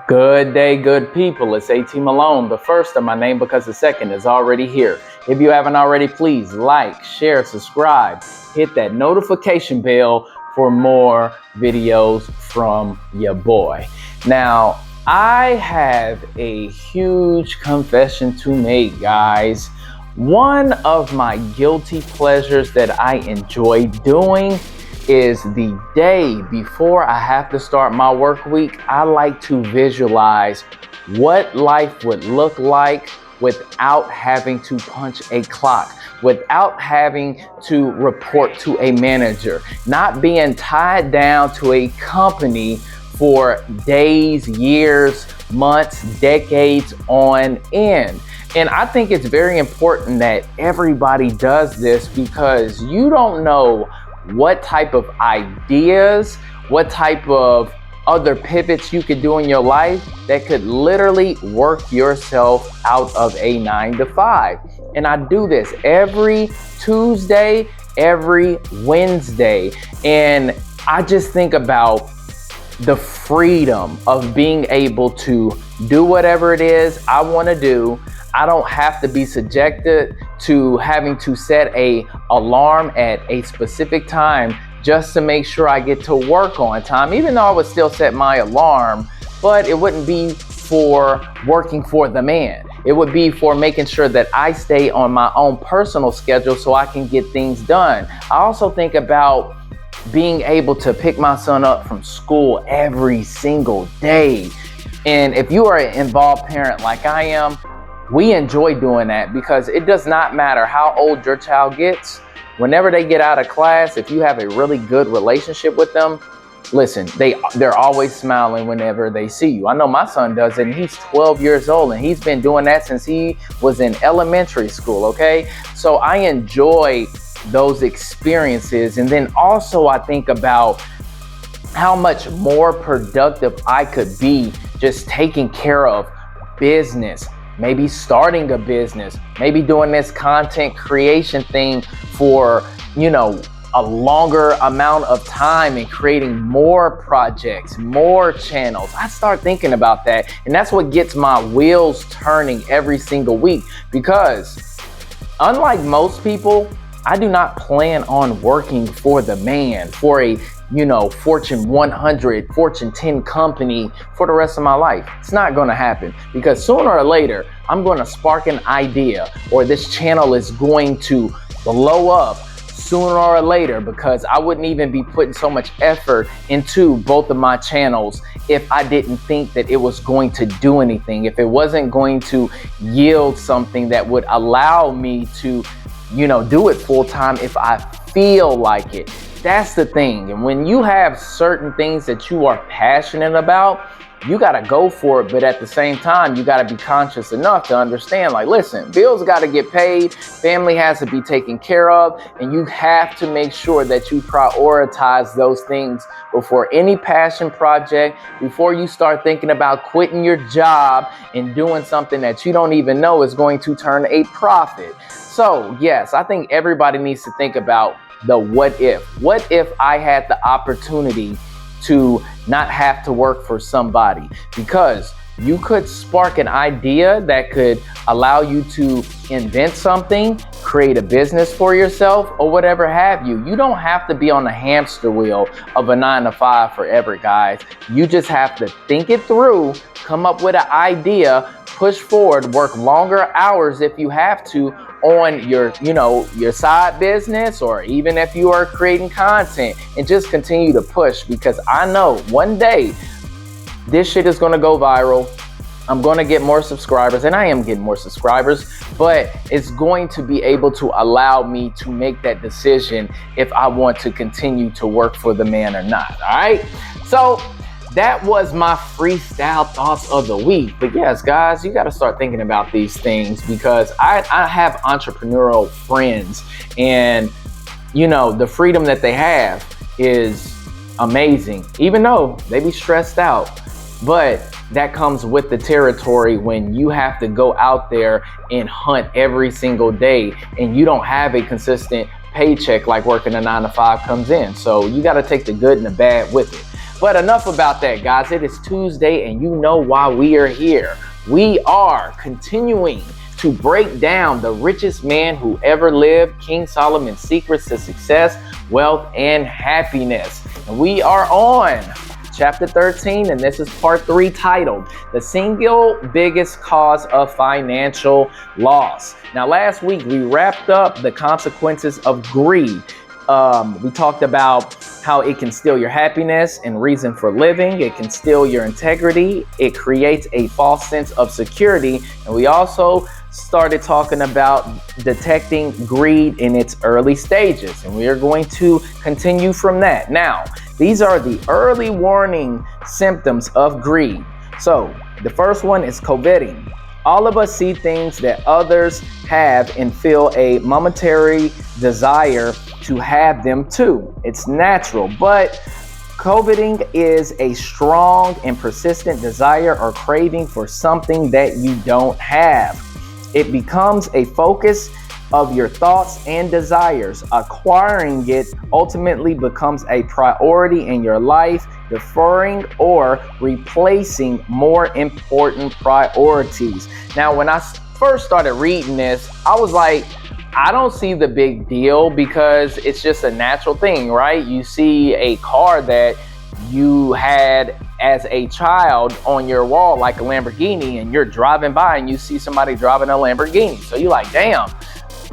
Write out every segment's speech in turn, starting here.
Good day, good people. It's AT Malone, the first of my name because the second is already here. If you haven't already, please like, share, subscribe, hit that notification bell for more videos from your boy. Now, I have a huge confession to make, guys. One of my guilty pleasures that I enjoy doing is the day before I have to start my work week. I like to visualize what life would look like without having to punch a clock, without having to report to a manager, not being tied down to a company for days, years, months, decades on end. And I think it's very important that everybody does this because you don't know what type of ideas, what type of other pivots you could do in your life that could literally work yourself out of a 9 to 5. And I do this every Tuesday, every Wednesday. And I just think about the freedom of being able to do whatever it is I want to do. I don't have to be subjected to having to set an alarm at a specific time just to make sure I get to work on time, even though I would still set my alarm, but it wouldn't be for working for the man. It would be for making sure that I stay on my own personal schedule so I can get things done. I also think about being able to pick my son up from school every single day. And if you are an involved parent like I am, we enjoy doing that because it does not matter how old your child gets. Whenever they get out of class, if you have a really good relationship with them, listen, they're always smiling whenever they see you. I know my son does it, and he's 12 years old, and he's been doing that since he was in elementary school, okay? So I enjoy those experiences. And then also I think about how much more productive I could be just taking care of business, maybe starting a business, maybe doing this content creation thing for, a longer amount of time and creating more projects, more channels. I start thinking about that. And that's what gets my wheels turning every single week, because unlike most people, I do not plan on working for the man, for a Fortune 100, Fortune 10 company for the rest of my life. It's not going to happen, because sooner or later, I'm going to spark an idea, or this channel is going to blow up sooner or later, because I wouldn't even be putting so much effort into both of my channels if I didn't think that it was going to do anything, if it wasn't going to yield something that would allow me to do it full time if I feel like it. That's the thing. And when you have certain things that you are passionate about, you got to go for it. But at the same time, you got to be conscious enough to understand, like, listen, bills got to get paid. Family has to be taken care of. And you have to make sure that you prioritize those things before any passion project, before you start thinking about quitting your job and doing something that you don't even know is going to turn a profit. So yes, I think everybody needs to think about the what if. What if I had the opportunity to not have to work for somebody? Because you could spark an idea that could allow you to invent something, create a business for yourself, or whatever have you. You don't have to be on the hamster wheel of a 9 to 5 forever, guys. You just have to think it through, come up with an idea, push forward, work longer hours if you have to on your side business, or even if you are creating content, and just continue to push, because I know one day this shit is going to go viral. I'm going to get more subscribers, and I am getting more subscribers, but it's going to be able to allow me to make that decision if I want to continue to work for the man or not. All right. So that was my freestyle thoughts of the week. But yes, guys, you got to start thinking about these things, because I have entrepreneurial friends, and the freedom that they have is amazing, even though they be stressed out. But that comes with the territory when you have to go out there and hunt every single day, and you don't have a consistent paycheck like working a 9 to 5 comes in. So you got to take the good and the bad with it. But enough about that, guys. It is Tuesday, and you know why we are here. We are continuing to break down the richest man who ever lived, King Solomon's secrets to success, wealth, and happiness. And we are on chapter 13, and this is part 3, titled The Single Biggest Cause of Financial Loss. Now, last week we wrapped up the consequences of greed. We talked about how it can steal your happiness and reason for living. It can steal your integrity. It creates a false sense of security. And we also started talking about detecting greed in its early stages. And we are going to continue from that. Now, these are the early warning symptoms of greed. So the first one is coveting. All of us see things that others have and feel a momentary desire to have them too. It's natural, but coveting is a strong and persistent desire or craving for something that you don't have. It becomes a focus of your thoughts and desires. Acquiring it ultimately becomes a priority in your life, deferring or replacing more important priorities. Now, when I first started reading this, I was like, I don't see the big deal because it's just a natural thing, right? You see a car that you had as a child on your wall, like a Lamborghini, and you're driving by and you see somebody driving a Lamborghini. So you're like, damn,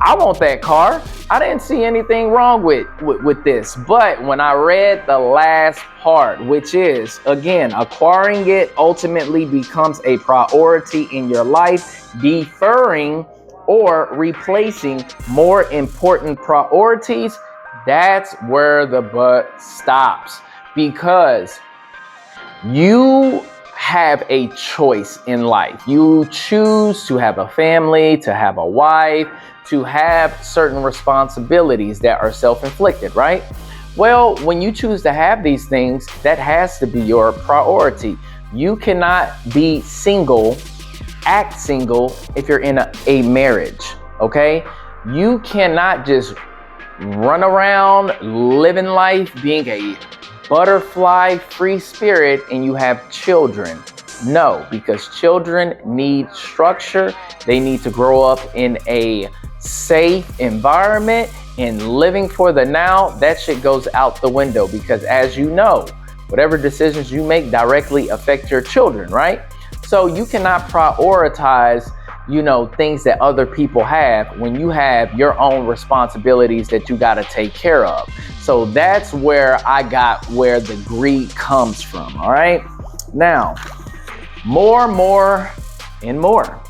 I want that car. I didn't see anything wrong with this. But when I read the last part, which is, again, acquiring it ultimately becomes a priority in your life, deferring or replacing more important priorities, that's where the buck stops. Because you have a choice in life. You choose to have a family, to have a wife, to have certain responsibilities that are self-inflicted, right? Well, when you choose to have these things, that has to be your priority. You cannot be single, act single if you're in a marriage, okay? You cannot just run around living life being a butterfly free spirit and you have children. No, because children need structure. They need to grow up in a safe environment, and living for the now, that shit goes out the window, because as you know, whatever decisions you make directly affect your children, right? So you cannot prioritize, things that other people have when you have your own responsibilities that you got to take care of. So that's where I got where the greed comes from. All right. Now, more, and more.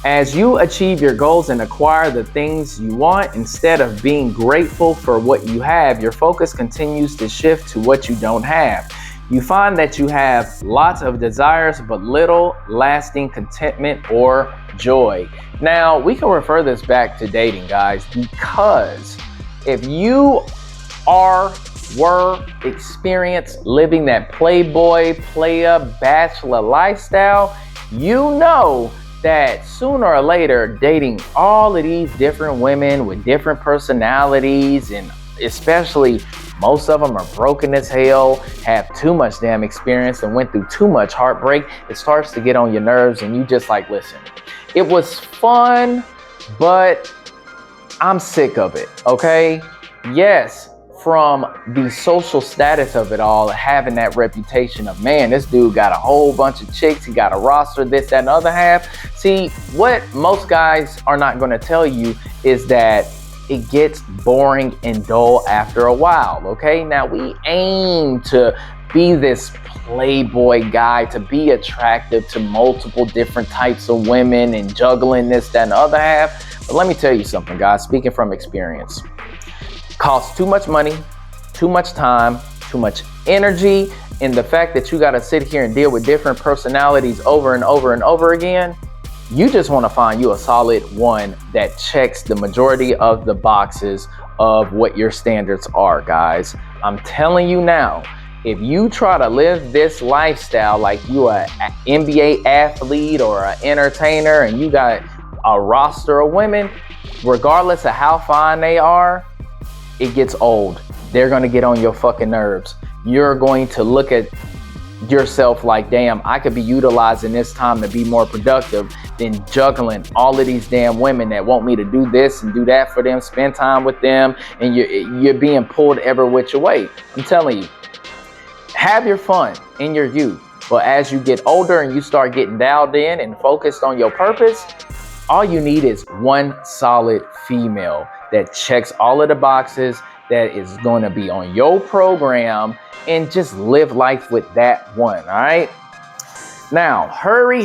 As you achieve your goals and acquire the things you want, instead of being grateful for what you have, your focus continues to shift to what you don't have. You find that you have lots of desires, but little lasting contentment or joy. Now, we can refer this back to dating, guys, because if you were experienced living that playboy, player, bachelor lifestyle, you know that sooner or later, dating all of these different women with different personalities, and especially most of them are broken as hell, have too much damn experience and went through too much heartbreak, it starts to get on your nerves, and you just like, listen, it was fun, but I'm sick of it, okay? Yes, from the social status of it all, having that reputation of, man, this dude got a whole bunch of chicks, he got a roster, this, that, and the other half. See, what most guys are not going to tell you is that it gets boring and dull after a while, okay? Now, we aim to be this playboy guy, to be attractive to multiple different types of women and juggling this, that, and the other half. But let me tell you something, guys, speaking from experience. Costs too much money, too much time, too much energy, and the fact that you got to sit here and deal with different personalities over and over and over again, you just want to find you a solid one that checks the majority of the boxes of what your standards are, guys. I'm telling you now, if you try to live this lifestyle like you are an NBA athlete or an entertainer and you got a roster of women, regardless of how fine they are, it gets old they're going to get on your fucking nerves. You're going to look at yourself like, damn, I could be utilizing this time to be more productive than juggling all of these damn women that want me to do this and do that for them, spend time with them, and you're being pulled every which way. I'm telling you, have your fun in your youth, but as you get older and you start getting dialed in and focused on your purpose, all you need is one solid female that checks all of the boxes, that is going to be on your program, and just live life with that one. All right. Now, hurry.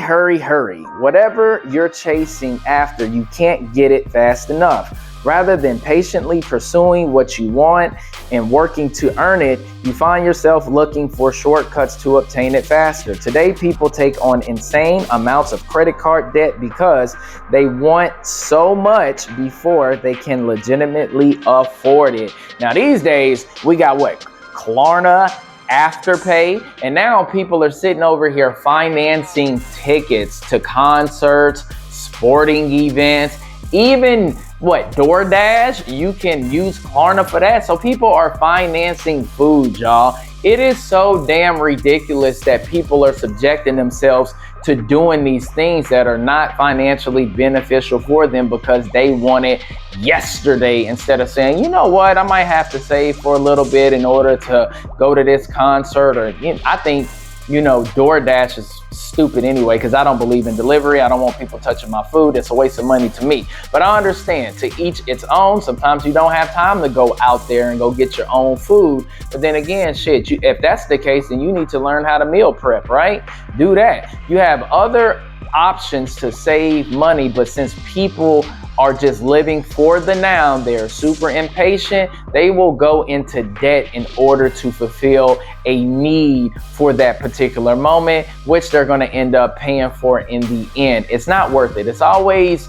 Whatever you're chasing after, you can't get it fast enough. Rather than patiently pursuing what you want and working to earn it, you find yourself looking for shortcuts to obtain it faster. Today, people take on insane amounts of credit card debt because they want so much before they can legitimately afford it. Now, these days, we got what? Klarna, Afterpay, and now people are sitting over here financing tickets to concerts, sporting events, even DoorDash. You can use Klarna for that. So people are financing food, y'all. It is so damn ridiculous that people are subjecting themselves to doing these things that are not financially beneficial for them because they want it yesterday, instead of saying, you know what, I might have to save for a little bit in order to go to this concert. Or I think, DoorDash is stupid anyway, because I don't believe in delivery. I don't want people touching my food. It's a waste of money to me. But I understand, to each its own. Sometimes you don't have time to go out there and go get your own food. But then again, if that's the case, then you need to learn how to meal prep, right? Do that. You have other options to save money, but since people are just living for the now, they're super impatient, they will go into debt in order to fulfill a need for that particular moment, which they're going to end up paying for in the end. It's not worth it. It's always,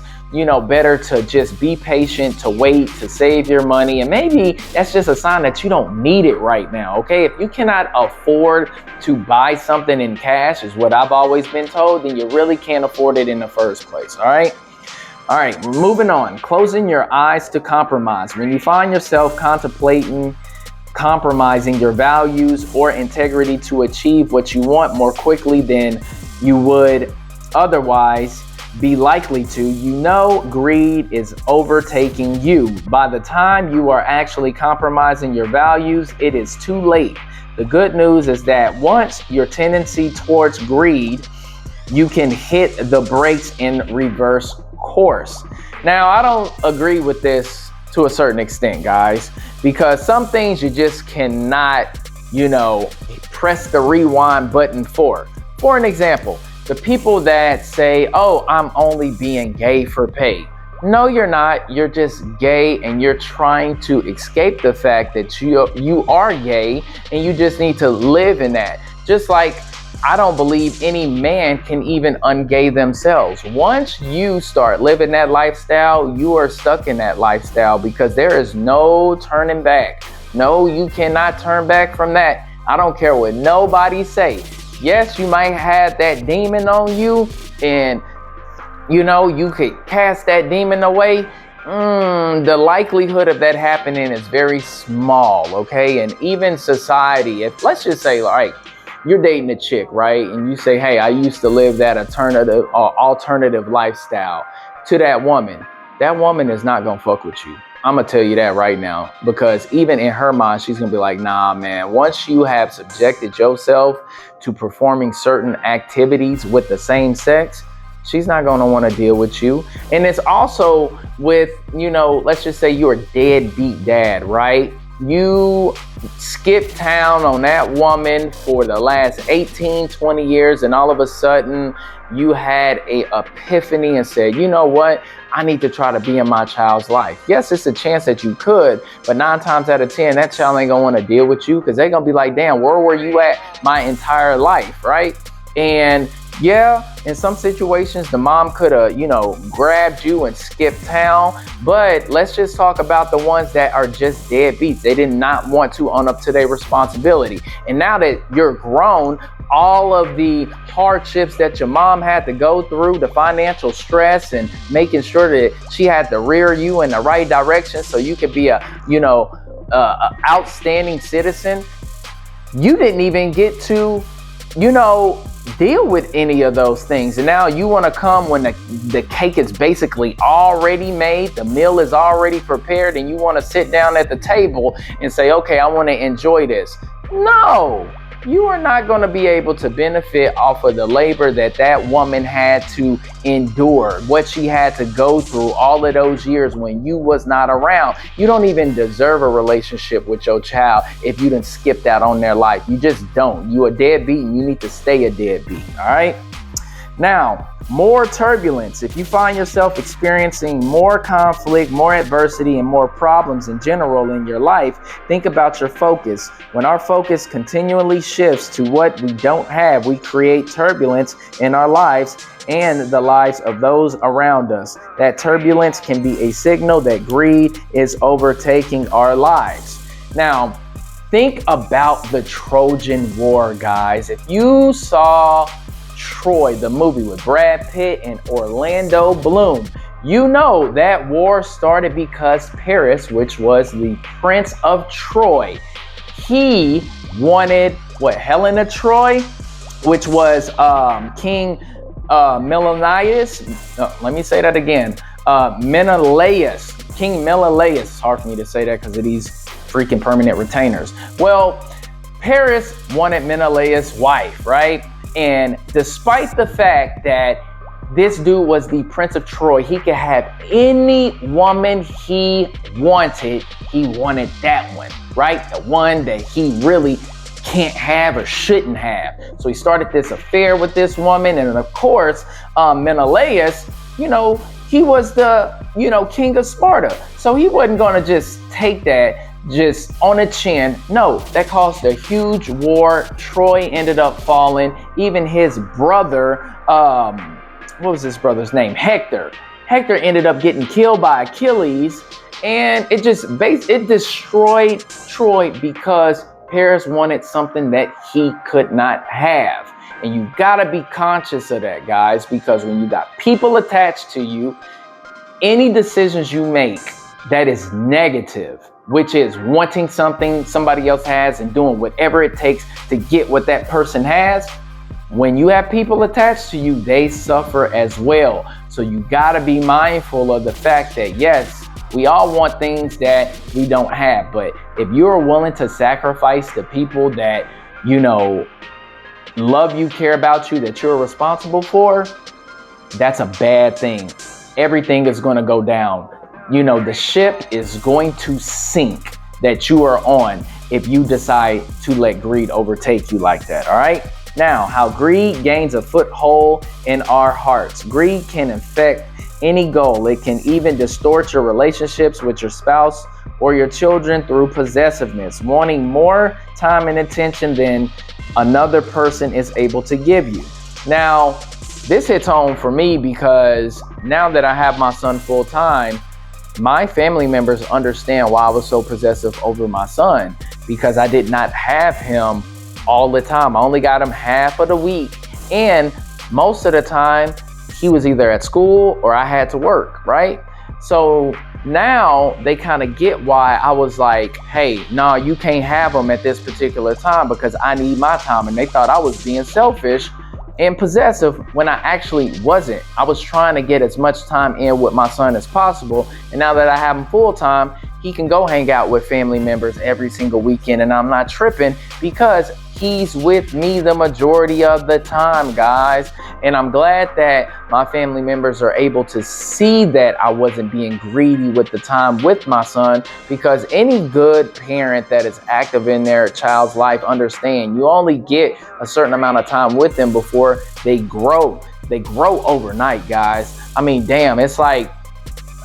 better to just be patient, to wait, to save your money. And maybe that's just a sign that you don't need it right now. Okay. If you cannot afford to buy something in cash, is what I've always been told, then you really can't afford it in the first place. All right, moving on. Closing your eyes to compromise. When you find yourself contemplating compromising your values or integrity to achieve what you want more quickly than you would otherwise be likely to, greed is overtaking you. By the time you are actually compromising your values, it is too late. The good news is that once your tendency towards greed, you can hit the brakes in reverse course. Now, I don't agree with this to a certain extent, guys, because some things you just cannot, press the rewind button for. For an example, the people that say, oh, I'm only being gay for pay. No, you're not. You're just gay and you're trying to escape the fact that you are gay and you just need to live in that. Just like I don't believe any man can even ungay themselves. Once you start living that lifestyle, you are stuck in that lifestyle because there is no turning back. No, you cannot turn back from that. I don't care what nobody say. Yes, you might have that demon on you and, you could cast that demon away. The likelihood of that happening is very small, okay? And even society, if let's just say, you're dating a chick, right? And you say, hey, I used to live that alternative lifestyle to that woman. That woman is not going to fuck with you. I'm going to tell you that right now, because even in her mind, she's going to be like, nah, man, once you have subjected yourself to performing certain activities with the same sex, she's not going to want to deal with you. And it's also with, let's just say you're a deadbeat dad, right? You skip town on that woman for the last 18, 20 years, and all of a sudden you had a epiphany and said, you know what? I need to try to be in my child's life. Yes, it's a chance that you could, but 9 times out of 10, that child ain't gonna want to deal with you because they're gonna be like, damn, where were you at my entire life, right? And yeah, in some situations, the mom could have, grabbed you and skipped town. But let's just talk about the ones that are just deadbeats. They did not want to own up to their responsibility. And now that you're grown, all of the hardships that your mom had to go through, the financial stress and making sure that she had to rear you in the right direction so you could be a, outstanding citizen, you didn't even get to, you know, deal with any of those things. And now you want to come when the cake is basically already made, the meal is already prepared, and you want to sit down at the table and say, okay, I want to enjoy this. No, you are not going to be able to benefit off of the labor that woman had to endure, what she had to go through all of those years when you was not around. You don't even deserve a relationship with your child if you didn't skip that on their life. You just don't. You a deadbeat and you need to stay a deadbeat. All right. Now, more turbulence. If you find yourself experiencing more conflict, more adversity, and more problems in general in your life, think about your focus. When our focus continually shifts to what we don't have, we create turbulence in our lives and the lives of those around us. That turbulence can be a signal that greed is overtaking our lives. Now, think about the Trojan War, guys. If you saw Troy, the movie with Brad Pitt and Orlando Bloom, you know that war started because Paris, which was the Prince of Troy, he wanted Helen of Troy, which was King Menelaus. Let me say that again. Menelaus, King Menelaus. It's hard for me to say that because of these freaking permanent retainers. Well, Paris wanted Menelaus' wife, right? And despite the fact that this dude was the Prince of Troy, he could have any woman he wanted that one, right? The one that he really can't have or shouldn't have. So he started this affair with this woman. And of course, Menelaus, you know, he was the, you know, king of Sparta. So he wasn't going to just take that just on a chin. No, that caused a huge war. Troy ended up falling. Even his brother, what was his brother's name? Hector. Hector ended up getting killed by Achilles, and it destroyed Troy because Paris wanted something that he could not have. And you gotta be conscious of that, guys, because when you got people attached to you, any decisions you make that is negative, which is wanting something somebody else has and doing whatever it takes to get what that person has, when you have people attached to you, they suffer as well. So you gotta be mindful of the fact that, yes, we all want things that we don't have, but if you're willing to sacrifice the people that, you know, love you, care about you, that you're responsible for, that's a bad thing. Everything is going to go down. You know, the ship is going to sink that you are on if you decide to let greed overtake you like that. All right. Now, how greed gains a foothold in our hearts. Greed can affect any goal. It can even distort your relationships with your spouse or your children through possessiveness, wanting more time and attention than another person is able to give you. Now, this hits home for me because now that I have my son full time, my family members understand why I was so possessive over my son, because I did not have him all the time. I only got him half of the week. And most of the time he was either at school or I had to work, right? So now they kind of get why I was like, hey, no, you can't have him at this particular time because I need my time. And they thought I was being selfish and possessive when I actually wasn't. I was trying to get as much time in with my son as possible. And now that I have him full time, he can go hang out with family members every single weekend and I'm not tripping because he's with me the majority of the time, guys. And I'm glad that my family members are able to see that I wasn't being greedy with the time with my son, because any good parent that is active in their child's life understand you only get a certain amount of time with them before they grow. They grow overnight, guys. I mean, damn, it's like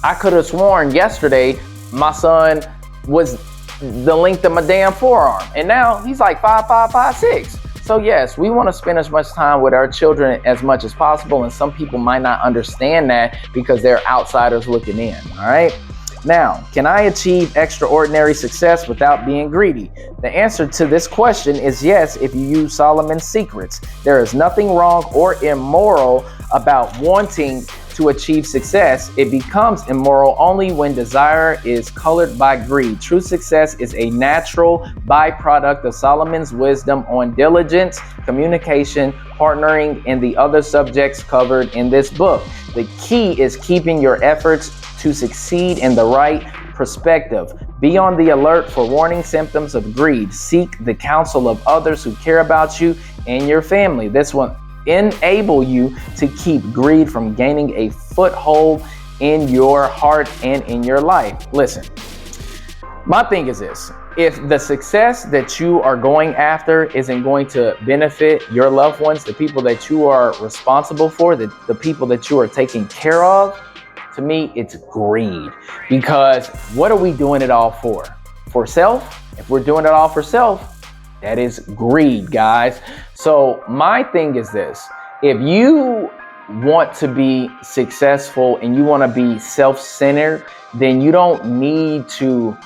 I could have sworn yesterday my son was the length of my damn forearm, and now he's like 5'5", 5'6". So yes, we want to spend as much time with our children as much as possible, and some people might not understand that because they're outsiders looking in. All right. Now, can I achieve extraordinary success without being greedy? The answer to this question is yes, if you use Solomon's secrets. There is nothing wrong or immoral about wanting to achieve success, it becomes immoral only when desire is colored by greed. True success is a natural byproduct of Solomon's wisdom on diligence, communication, partnering, and the other subjects covered in this book. The key is keeping your efforts to succeed in the right perspective. Be on the alert for warning symptoms of greed. Seek the counsel of others who care about you and your family. This will enable you to keep greed from gaining a foothold in your heart and in your life. Listen, my thing is this. If the success that you are going after isn't going to benefit your loved ones, the people that you are responsible for, the people that you are taking care of, to me, it's greed. Because what are we doing it all for? For self? If we're doing it all for self, that is greed, guys. So my thing is this. If you want to be successful and you want to be self-centered, then you don't need to,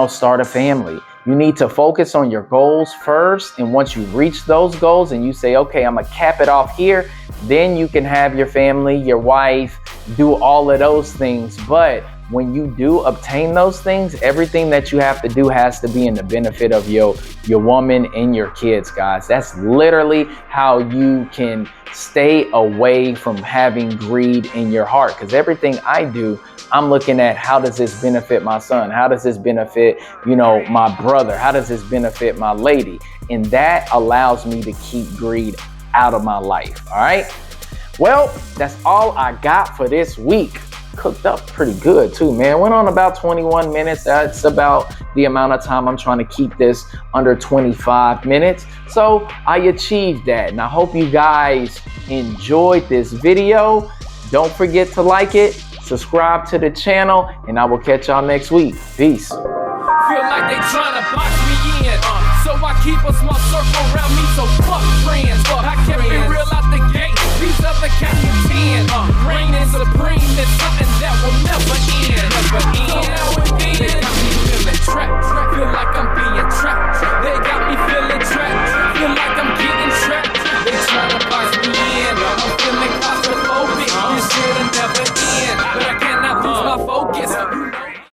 start a family. You need to focus on your goals first. And once you reach those goals and you say, okay, I'm gonna cap it off here, then you can have your family, your wife, do all of those things. But when you do obtain those things, everything that you have to do has to be in the benefit of your woman and your kids, guys. That's literally how you can stay away from having greed in your heart. Because everything I do, I'm looking at, how does this benefit my son? How does this benefit, my brother? How does this benefit my lady? And that allows me to keep greed out of my life. All right. Well, that's all I got for this week. Cooked up pretty good too, man. Went on about 21 minutes. That's about the amount of time I'm trying to keep this under 25 minutes. So I achieved that. And I hope you guys enjoyed this video. Don't forget to like it, subscribe to the channel, and I will catch y'all next week. Peace. Feel like they trying to box me in, so I keep a small circle around me, so fuck